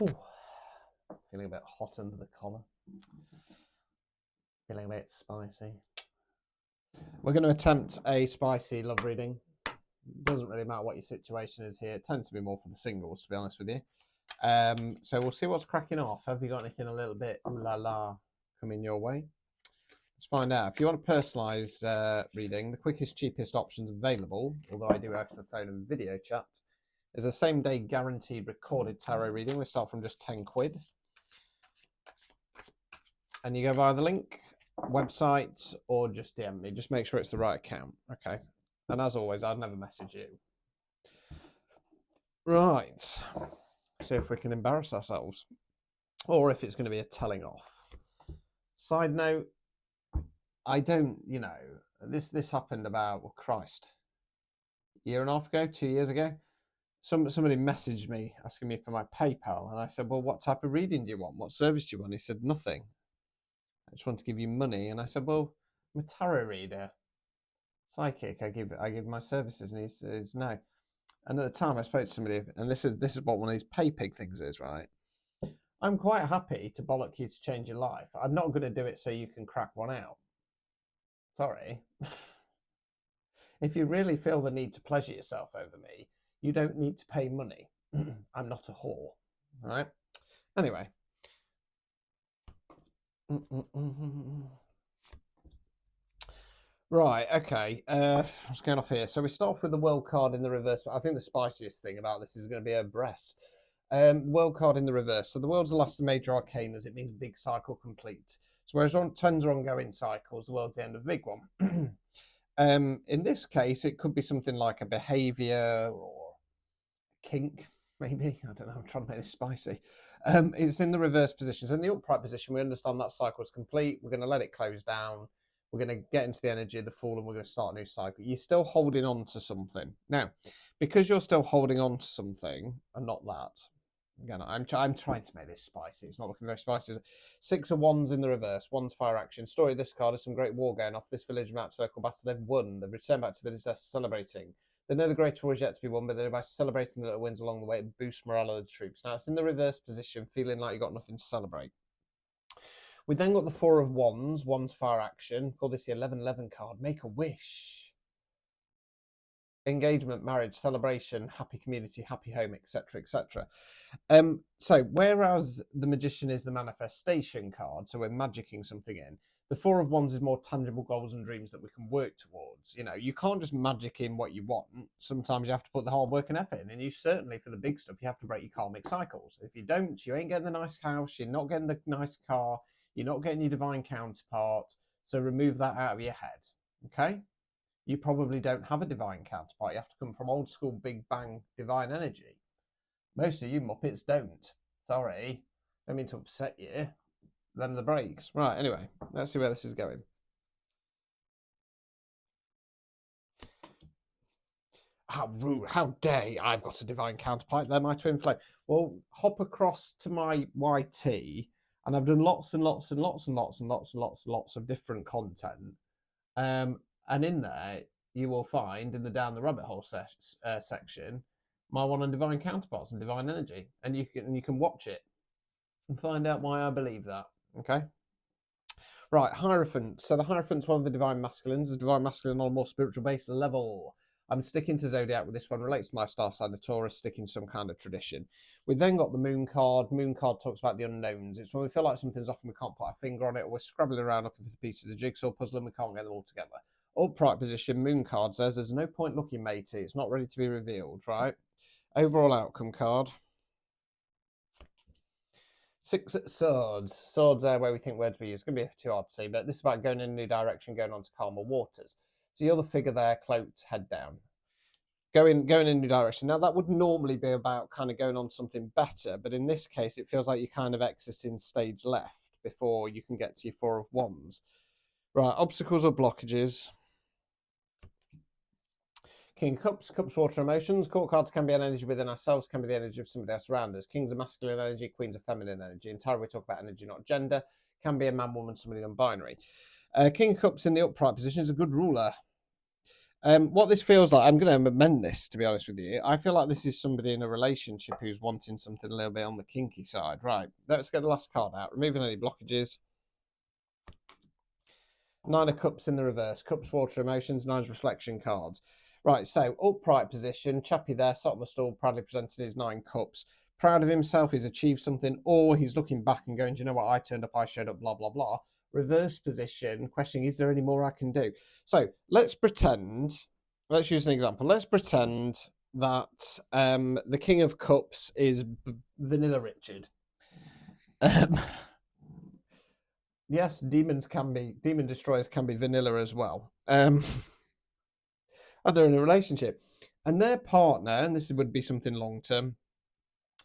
Ooh, feeling a bit hot under the collar. Feeling a bit spicy. We're going to attempt a spicy love reading. Doesn't really matter what your situation is here. It tends to be more for the singles, to be honest with you. So we'll see what's cracking off. Have you got anything a little bit ooh la la coming your way? Let's find out. If you want a personalised reading, the quickest, cheapest options available, although I do have the phone and video chat, is a same-day guaranteed recorded tarot reading. We start from just 10 quid. And you go via the link, website, or just DM me. Just make sure it's the right account. Okay. And as always, I'd never message you. Right. See if we can embarrass ourselves. Or if it's going to be a telling off. Side note, I don't, this happened about, well, Christ, a year and a half ago, 2 years ago. Somebody messaged me asking me for my PayPal. And I said, well, what type of reading do you want? What service do you want? He said, nothing. I just want to give you money. And I said, well, I'm a tarot reader, psychic. I give my services. And he says, no. And at the time I spoke to somebody, and this is what one of these pay pig things is, right? I'm quite happy to bollock you to change your life. I'm not going to do it so you can crack one out. Sorry. If you really feel the need to pleasure yourself over me, you don't need to pay money. I'm not a whore. All right? Anyway. Right, okay. What's going off here? So we start off with the world card in the reverse. But I think the spiciest thing about this is going to be her breasts. World card in the reverse. So the world's the last of major arcanas. It means big cycle complete. So whereas tons are ongoing cycles, the world's the end of a big one. In this case, it could be something like a behavior or a kink, maybe. I don't know. I'm trying to make this spicy. It's in the reverse position. So in the upright position, we understand that cycle is complete. We're going to let it close down. We're going to get into the energy of the Fool and we're going to start a new cycle. You're still holding on to something. Now, because you're still holding on to something and not that, again, I'm trying to make this spicy. It's not looking very spicy. 6 of Wands in the reverse. Wands fire action. Story of this card is some great war going off. This village map circle battle. They've won. They've returned back to village. They're celebrating. They know the great war is yet to be won, but they're by celebrating the little wins along the way. It boosts morale of the troops. Now, it's in the reverse position, feeling like you've got nothing to celebrate. We then got the 4 of Wands, Wands fire action. Call this the 11-11 card. Make a wish. Engagement, marriage, celebration, happy community, happy home, etc., etc. So whereas the Magician is the manifestation card, so we're magicking something in, the 4 of Wands is more tangible goals and dreams that we can work towards. You can't just magic in what you want. Sometimes you have to put the hard work and effort in, and you certainly, for the big stuff, you have to break your karmic cycles. If you don't, you ain't getting the nice house, you're not getting the nice car, you're not getting your divine counterpart, so remove that out of your head, okay? You probably don't have a divine counterpart. You have to come from old school Big Bang divine energy. Most of you Muppets don't. Sorry. Don't mean to upset you. Them the breaks. Right, anyway, let's see where this is going. How rude, how dare I've got a divine counterpart. They're my twin flame. Well, hop across to my YT, and I've done lots and lots and lots and lots and lots and lots and lots of different content. And in there, you will find in the Down the Rabbit Hole section my one on divine counterparts and divine energy, and you can watch it and find out why I believe that. Okay. Right, Hierophant. So the Hierophant's one of the divine masculines. The divine masculine on a more spiritual based level. I'm sticking to Zodiac with this one. Relates to my star sign, the Taurus, sticking to some kind of tradition. We then got the Moon card. Moon card talks about the unknowns. It's when we feel like something's off and we can't put our finger on it, or we're scrabbling around looking for the pieces of the jigsaw puzzle and we can't get them all together. Upright position, Moon card says there's no point looking, matey. It's not ready to be revealed, right? Overall outcome card. 6 swords. Swords are where we think words we use. It's going to be too hard to see, but this is about going in a new direction, going on to calmer waters. So you're the figure there, cloaked, head down. Going in a new direction. Now, that would normally be about kind of going on something better, but in this case, it feels like you're kind of exiting stage left before you can get to your 4 of Wands. Right, obstacles or blockages. King of Cups, Cups, water, emotions. Court cards can be an energy within ourselves, can be the energy of somebody else around us. Kings are masculine energy, queens are feminine energy. In tarot, we talk about energy, not gender. Can be a man, woman, somebody non-binary. King of Cups in the upright position is a good ruler. What this feels like, I'm going to amend this, to be honest with you. I feel like this is somebody in a relationship who's wanting something a little bit on the kinky side. Right, let's get the last card out. Removing any blockages. Nine of Cups in the reverse. Cups, water, emotions. Nine's reflection cards. Right, so upright position. Chappy there, sat on the stool, proudly presenting his 9 cups. Proud of himself, he's achieved something, or he's looking back and going, do you know what, I turned up, I showed up, blah, blah, blah. Reverse position, questioning, is there any more I can do? So let's pretend, let's use an example. Let's pretend that the King of Cups is Vanilla Richard. Yes, demon destroyers can be vanilla as well. And they're in a relationship. And their partner, and this would be something long term,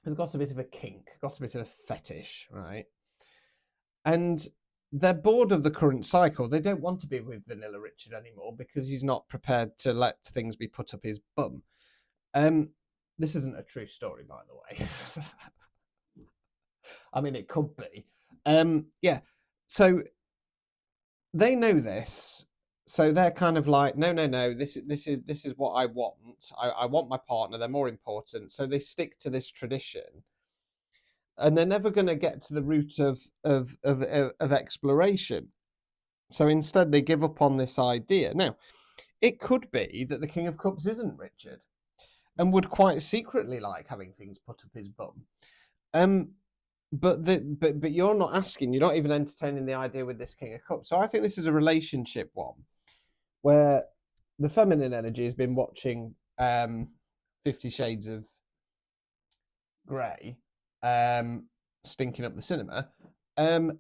has got a bit of a kink, got a bit of a fetish, right? And they're bored of the current cycle. They don't want to be with Vanilla Richard anymore because he's not prepared to let things be put up his bum. This isn't a true story, by the way. I mean, it could be. Yeah. So they know this. So they're kind of like, no. This is what I want. I want my partner. They're more important. So they stick to this tradition, and they're never going to get to the root of exploration. So instead, they give up on this idea. Now, it could be that the King of Cups isn't Richard, and would quite secretly like having things put up his bum. But you're not asking. You're not even entertaining the idea with this King of Cups. So I think this is a relationship one, where the feminine energy has been watching 50 Shades of Grey, stinking up the cinema, and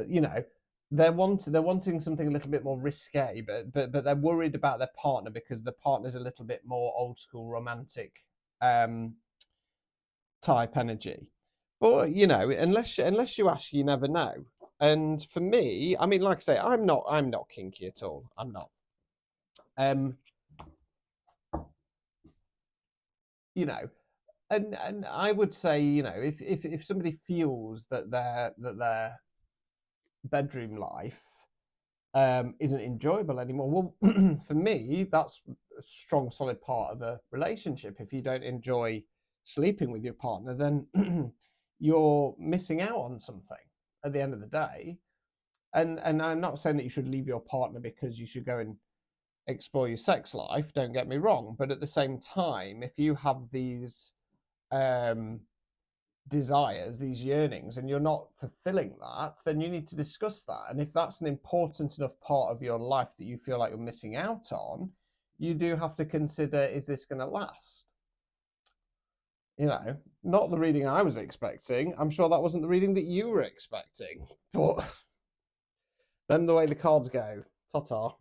you know, they're wanting something a little bit more risque, but they're worried about their partner because the partner's a little bit more old school romantic type energy. But you know, unless you ask, you never know. And for me, I mean, like I say, I'm not kinky at all. I'm not. You know, and I would say, you know, if somebody feels that their bedroom life isn't enjoyable anymore, well, for me, that's a strong, solid part of a relationship. If you don't enjoy sleeping with your partner, then you're missing out on something at the end of the day. And I'm not saying that you should leave your partner because you should go and explore your sex life, don't get me wrong, but at the same time, if you have these desires, these yearnings, and you're not fulfilling that, then you need to discuss that. And if that's an important enough part of your life that you feel like you're missing out on, you do have to consider, is this going to last? You know, not the reading I was expecting. I'm sure that wasn't the reading that you were expecting, but then the way the cards go, ta-ta.